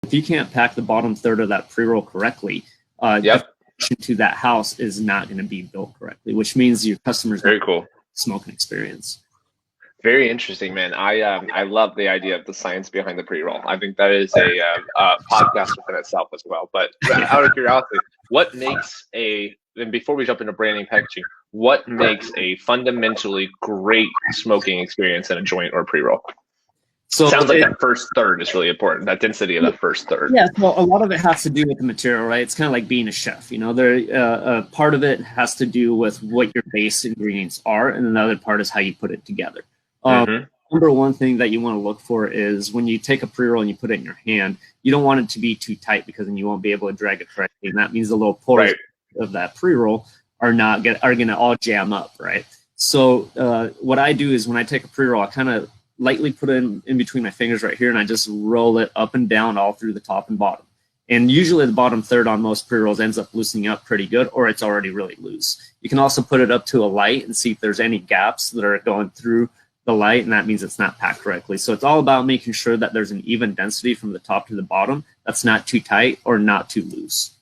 if you can't pack the bottom third of that pre-roll correctly, the to that house is not going to be built correctly, which means your customers very cool smoking experience. Very interesting, man. I love the idea of the science behind the pre-roll. I think that is a podcast within itself as well. But out of curiosity, what makes and before we jump into branding packaging, what makes a fundamentally great smoking experience in a joint or pre-roll? So sounds like that first third is really important, that density of that first third. Yeah, well, a lot of it has to do with the material, right? It's kind of like being a chef. You know, part of it has to do with what your base ingredients are, and another part is how you put it together. Number one thing that you want to look for is when you take a pre-roll and you put it in your hand, you don't want it to be too tight because then you won't be able to drag it correctly, and that means the little pores of that pre-roll are going to all jam up, right? So what I do is when I take a pre-roll, I kind of lightly put it in between my fingers right here, and I just roll it up and down all through the top and bottom. And usually the bottom third on most pre-rolls ends up loosening up pretty good, or it's already really loose. You can also put it up to a light and see if there's any gaps that are going through the light, and that means it's not packed correctly. So it's all about making sure that there's an even density from the top to the bottom that's not too tight or not too loose.